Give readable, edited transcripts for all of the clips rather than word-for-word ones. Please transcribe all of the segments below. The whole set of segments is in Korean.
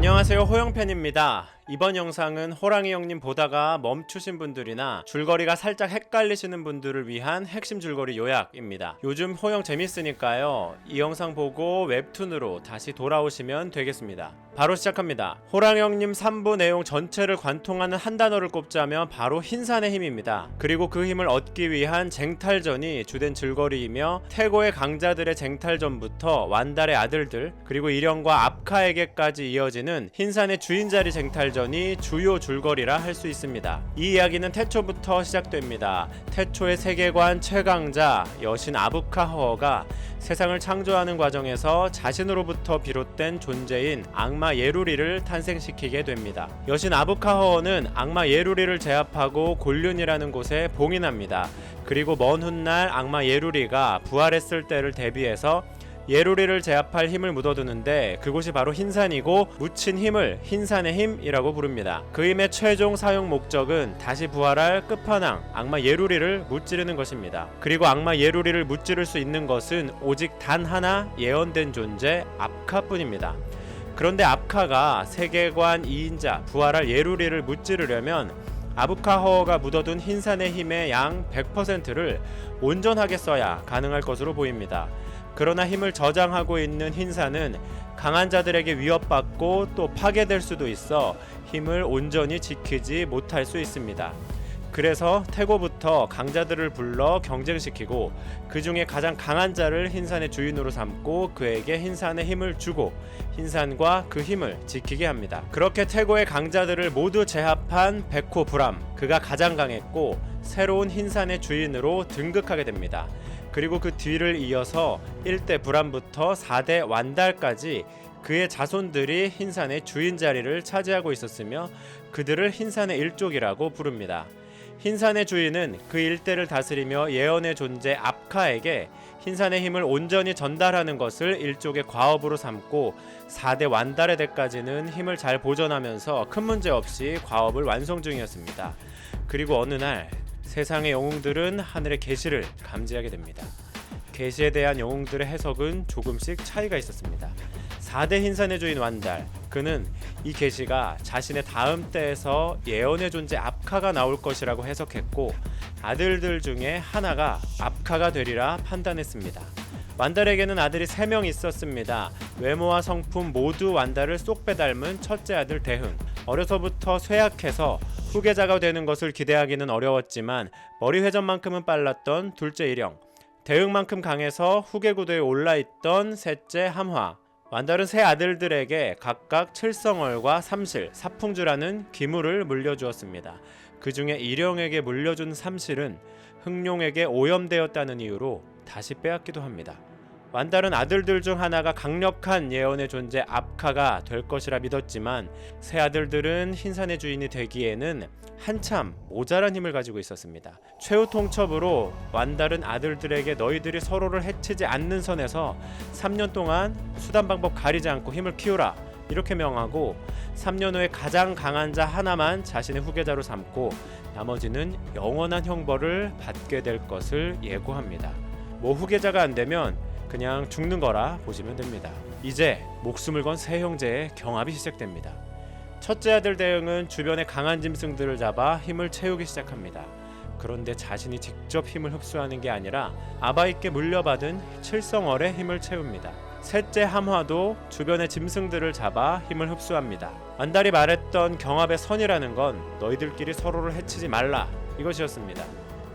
안녕하세요, 호영팬입니다. 이번 영상은 호랑이 형님 보다가 멈추신 분들이나 줄거리가 살짝 헷갈리시는 분들을 위한 핵심 줄거리 요약입니다. 요즘 호영 재밌으니까요, 이 영상 보고 웹툰으로 다시 돌아오시면 되겠습니다. 바로 시작합니다. 호랑이 형님 3부 내용 전체를 관통하는 한 단어를 꼽자면 바로 흰산의 힘입니다. 그리고 그 힘을 얻기 위한 쟁탈전이 주된 줄거리이며, 태고의 강자들의 쟁탈전부터 완달의 아들들 그리고 일영과 압카에게까지 이어지는 흰산의 주인자리 쟁탈전이 주요 줄거리라 할 수 있습니다. 이 이야기는 태초부터 시작됩니다. 태초의 세계관 최강자 여신 아부카허가 세상을 창조하는 과정에서 자신으로부터 비롯된 존재인 악마 예루리를 탄생시키게 됩니다. 여신 아부카허는 악마 예루리를 제압하고 곤륜이라는 곳에 봉인합니다. 그리고 먼 훗날 악마 예루리가 부활했을 때를 대비해서 예루리를 제압할 힘을 묻어두는데, 그곳이 바로 흰산이고 묻힌 힘을 흰산의 힘이라고 부릅니다. 그 힘의 최종 사용 목적은 다시 부활할 끝판왕 악마 예루리를 무찌르는 것입니다. 그리고 악마 예루리를 무찌를 수 있는 것은 오직 단 하나 예언된 존재 압카뿐입니다. 그런데 압카가 세계관 2인자 부활할 예루리를 무찌르려면 아부카허가 묻어둔 흰산의 힘의 양 100%를 온전하게 써야 가능할 것으로 보입니다. 그러나 힘을 저장하고 있는 흰산은 강한 자들에게 위협받고 또 파괴될 수도 있어 힘을 온전히 지키지 못할 수 있습니다. 그래서 태고부터 강자들을 불러 경쟁시키고 그 중에 가장 강한 자를 흰산의 주인으로 삼고 그에게 흰산의 힘을 주고 흰산과 그 힘을 지키게 합니다. 그렇게 태고의 강자들을 모두 제압한 백호 브람, 그가 가장 강했고 새로운 흰산의 주인으로 등극하게 됩니다. 그리고 그 뒤를 이어서 1대 브람부터 4대 완달까지 그의 자손들이 흰산의 주인 자리를 차지하고 있었으며 그들을 흰산의 일족이라고 부릅니다. 흰산의 주인은 그 일대를 다스리며 예언의 존재 압카에게 흰산의 힘을 온전히 전달하는 것을 일족의 과업으로 삼고 4대 완달의 대까지는 힘을 잘 보존하면서 큰 문제 없이 과업을 완성 중이었습니다. 그리고 어느 날 세상의 영웅들은 하늘의 계시를 감지하게 됩니다. 계시에 대한 영웅들의 해석은 조금씩 차이가 있었습니다. 4대 흰산의 주인 완달, 그는 이 계시가 자신의 다음 때에서 예언의 존재 압카가 나올 것이라고 해석했고, 아들들 중에 하나가 압카가 되리라 판단했습니다. 완달에게는 아들이 3명 있었습니다. 외모와 성품 모두 완달을 쏙 빼닮은 첫째 아들 대흥. 어려서부터 쇠약해서 후계자가 되는 것을 기대하기는 어려웠지만 머리 회전만큼은 빨랐던 둘째 일영, 대흥만큼 강해서 후계 구도에 올라있던 셋째 함화. 완달은 세 아들들에게 각각 칠성월과 삼실, 사풍주라는 기물을 물려주었습니다. 그 중에 일영에게 물려준 삼실은 흑룡에게 오염되었다는 이유로 다시 빼앗기도 합니다. 완달은 아들들 중 하나가 강력한 예언의 존재 압카가 될 것이라 믿었지만 세 아들들은 흰산의 주인이 되기에는 한참 모자란 힘을 가지고 있었습니다. 최후 통첩으로 완달은 아들들에게 너희들이 서로를 해치지 않는 선에서 3년 동안 수단 방법 가리지 않고 힘을 키우라 이렇게 명하고, 3년 후에 가장 강한 자 하나만 자신의 후계자로 삼고 나머지는 영원한 형벌을 받게 될 것을 예고합니다. 후계자가 안 되면 그냥 죽는 거라 보시면 됩니다. 이제 목숨을 건 세 형제의 경합이 시작됩니다. 첫째 아들 대흥은 주변의 강한 짐승들을 잡아 힘을 채우기 시작합니다. 그런데 자신이 직접 힘을 흡수하는 게 아니라 아바이께 물려받은 칠성월의 힘을 채웁니다. 셋째 함화도 주변의 짐승들을 잡아 힘을 흡수합니다. 완달이 말했던 경합의 선이라는 건 너희들끼리 서로를 해치지 말라 이것이었습니다.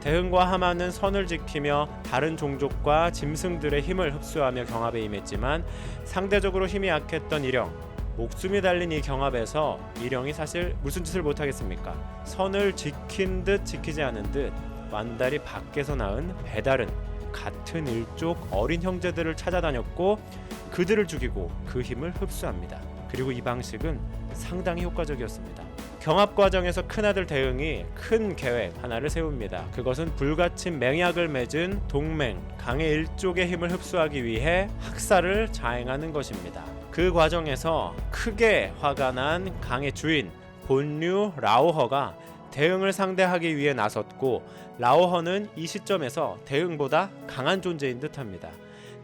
대흥과 하마는 선을 지키며 다른 종족과 짐승들의 힘을 흡수하며 경합에 임했지만 상대적으로 힘이 약했던 일영, 목숨이 달린 이 경합에서 일영이 사실 무슨 짓을 못하겠습니까? 선을 지킨 듯 지키지 않은 듯 완달이 밖에서 낳은 배달은 같은 일족 어린 형제들을 찾아다녔고 그들을 죽이고 그 힘을 흡수합니다. 그리고 이 방식은 상당히 효과적이었습니다. 경합 과정에서 큰아들 대흥이 큰 계획 하나를 세웁니다. 그것은 불가침 맹약을 맺은 동맹 강의 일족의 힘을 흡수하기 위해 학살을 자행하는 것입니다. 그 과정에서 크게 화가 난 강의 주인 본류 라오허가 대흥을 상대하기 위해 나섰고, 라오허는 이 시점에서 대흥보다 강한 존재인 듯합니다.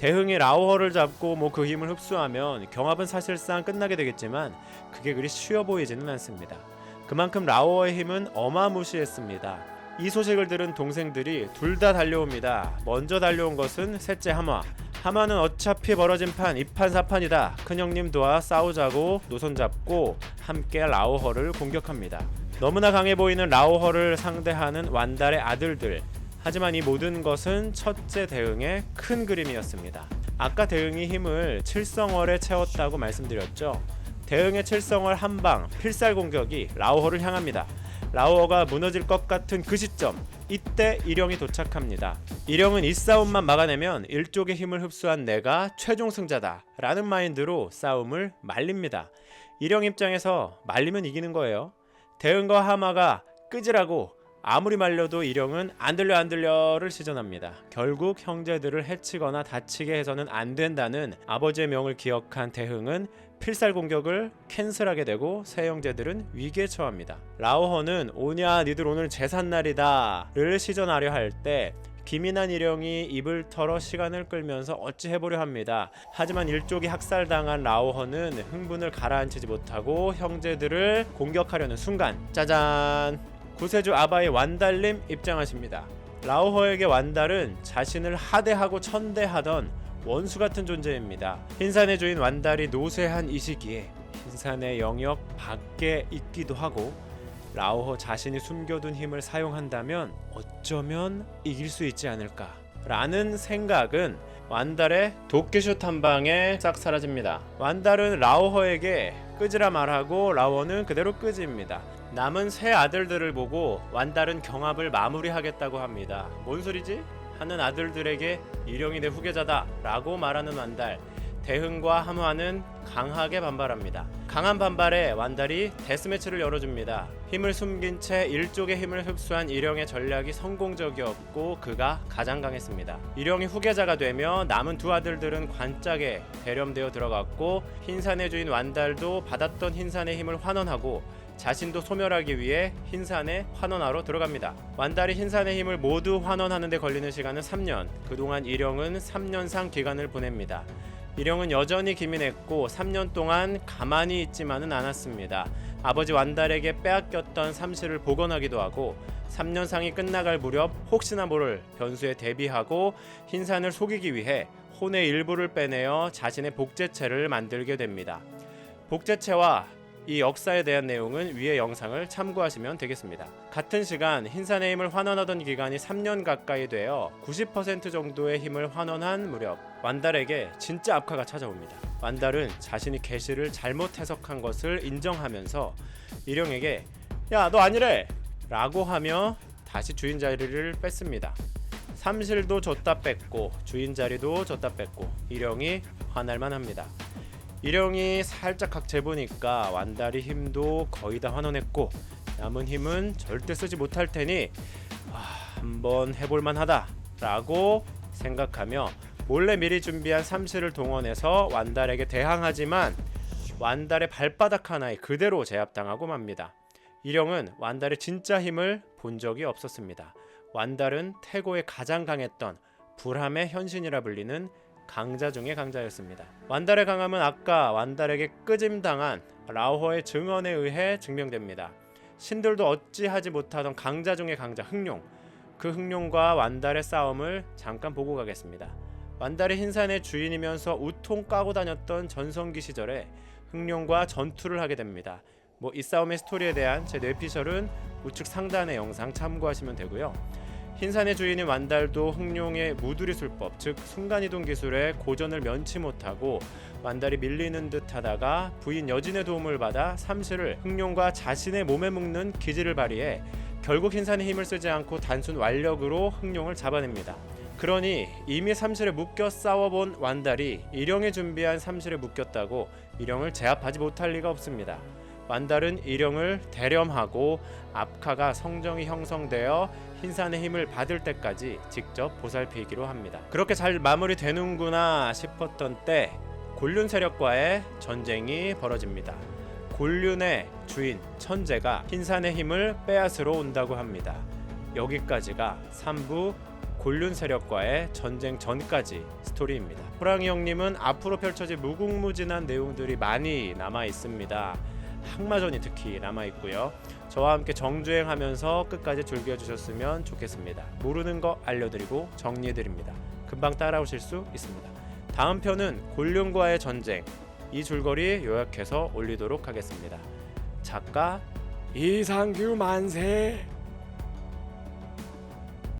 대흥이 라오허를 잡고 그 힘을 흡수하면 경합은 사실상 끝나게 되겠지만 그게 그리 쉬워 보이지는 않습니다. 그만큼 라오허의 힘은 어마무시했습니다. 이 소식을 들은 동생들이 둘 다 달려옵니다. 먼저 달려온 것은 셋째 하마. 하마는 어차피 벌어진 판 이판사판이다. 큰형님 도와 싸우자고 노선 잡고 함께 라오허를 공격합니다. 너무나 강해 보이는 라오허를 상대하는 완달의 아들들. 하지만 이 모든 것은 첫째 대흥의 큰 그림이었습니다. 아까 대흥이 힘을 칠성월에 채웠다고 말씀드렸죠. 대흥의 칠성월 한방 필살 공격이 라오허를 향합니다. 라오허가 무너질 것 같은 그 시점, 이때 일영이 도착합니다. 일영은 이 싸움만 막아내면 일족의 힘을 흡수한 내가 최종 승자다 라는 마인드로 싸움을 말립니다. 일영 입장에서 말리면 이기는 거예요. 대흥과 하마가 끄지라고 아무리 말려도 일영은 안 들려를 시전합니다. 결국 형제들을 해치거나 다치게 해서는 안 된다는 아버지의 명을 기억한 대흥은 필살 공격을 캔슬하게 되고 세 형제들은 위기에 처합니다. 라오허는 오냐 니들 오늘 제삿날이다를 시전하려 할 때 기민한 일영이 입을 털어 시간을 끌면서 어찌 해보려 합니다. 하지만 일족이 학살당한 라오허는 흥분을 가라앉히지 못하고 형제들을 공격하려는 순간 짜잔! 구세주 아바이 완달님 입장하십니다. 라오허에게 완달은 자신을 하대하고 천대하던 원수 같은 존재입니다. 흰산의 주인 완달이 노쇠한 이 시기에 흰산의 영역 밖에 있기도 하고 라오허 자신이 숨겨둔 힘을 사용한다면 어쩌면 이길 수 있지 않을까 라는 생각은 완달의 도끼슛 한 방에 싹 사라집니다. 완달은 라오허에게 끄지라 말하고 라오허는 그대로 끄집니다. 남은 세 아들들을 보고 완달은 경합을 마무리하겠다고 합니다. 뭔 소리지? 하는 아들들에게 일영이 내 후계자다 라고 말하는 완달. 대흥과 함화는 강하게 반발합니다. 강한 반발에 완달이 데스매치를 열어줍니다. 힘을 숨긴 채 일족의 힘을 흡수한 일영의 전략이 성공적이었고 그가 가장 강했습니다. 일영이 후계자가 되며 남은 두 아들들은 관짝에 대렴되어 들어갔고 흰산의 주인 완달도 받았던 흰산의 힘을 환원하고 자신도 소멸하기 위해 흰산에 환원하러 들어갑니다. 완달이 흰산의 힘을 모두 환원하는 데 걸리는 시간은 3년. 그동안 일영은 3년상 기간을 보냅니다. 일영은 여전히 기민했고 3년 동안 가만히 있지만은 않았습니다. 아버지 완달에게 빼앗겼던 삼실을 복원하기도 하고 3년상이 끝나갈 무렵 혹시나 모를 변수에 대비하고 흰산을 속이기 위해 혼의 일부를 빼내어 자신의 복제체를 만들게 됩니다. 복제체와 이 역사에 대한 내용은 위의 영상을 참고하시면 되겠습니다. 같은 시간 흰산의 힘을 환원하던 기간이 3년 가까이 되어 90% 정도의 힘을 환원한 무렵 완달에게 진짜 압화가 찾아옵니다. 완달은 자신이 계시를 잘못 해석한 것을 인정하면서 일영에게 야 너 아니래! 라고 하며 다시 주인 자리를 뺐습니다. 삼실도 줬다 뺐고 주인 자리도 줬다 뺐고 일영이 화날만 합니다. 일영이 살짝 각 재보니까 완달이 힘도 거의 다 환원했고 남은 힘은 절대 쓰지 못할 테니 한번 해볼만 하다 라고 생각하며 몰래 미리 준비한 삼실을 동원해서 완달에게 대항하지만 완달의 발바닥 하나에 그대로 제압당하고 맙니다. 일영은 완달의 진짜 힘을 본 적이 없었습니다. 완달은 태고에 가장 강했던 불함의 현신이라 불리는 강자 중의 강자였습니다. 완달의 강함은 아까 완달에게 끄짐당한 라오허의 증언에 의해 증명됩니다. 신들도 어찌하지 못하던 강자 중의 강자 흥룡. 그 흥룡과 완달의 싸움을 잠깐 보고 가겠습니다. 완달이 흰산의 주인이면서 우통 까고 다녔던 전성기 시절에 흥룡과 전투를 하게 됩니다. 이 싸움의 스토리에 대한 제 뇌피셜은 우측 상단의 영상 참고하시면 되고요. 흰산의 주인인 완달도 흥룡의 무두리 술법, 즉 순간이동 기술에 고전을 면치 못하고 완달이 밀리는 듯 하다가 부인 여진의 도움을 받아 삼실을 흥룡과 자신의 몸에 묶는 기지를 발휘해 결국 흰산의 힘을 쓰지 않고 단순 완력으로 흥룡을 잡아냅니다. 그러니 이미 삼실에 묶여 싸워본 완달이 일영이 준비한 삼실에 묶였다고 일영을 제압하지 못할 리가 없습니다. 완달은 일영을 대렴하고 압카가 성정이 형성되어 흰산의 힘을 받을 때까지 직접 보살피기로 합니다. 그렇게 잘 마무리되는구나 싶었던 때 곤륜 세력과의 전쟁이 벌어집니다. 곤륜의 주인 천재가 흰산의 힘을 빼앗으러 온다고 합니다. 여기까지가 3부 곤륜 세력과의 전쟁 전까지 스토리입니다. 호랑이 형님은 앞으로 펼쳐질 무궁무진한 내용들이 많이 남아 있습니다. 항마전이 특히 남아 있고요. 저와 함께 정주행하면서 끝까지 즐겨주셨으면 좋겠습니다. 모르는 거 알려드리고 정리해드립니다. 금방 따라오실 수 있습니다. 다음 편은 곤륜과의 전쟁, 이 줄거리 요약해서 올리도록 하겠습니다. 작가 이상규 만세.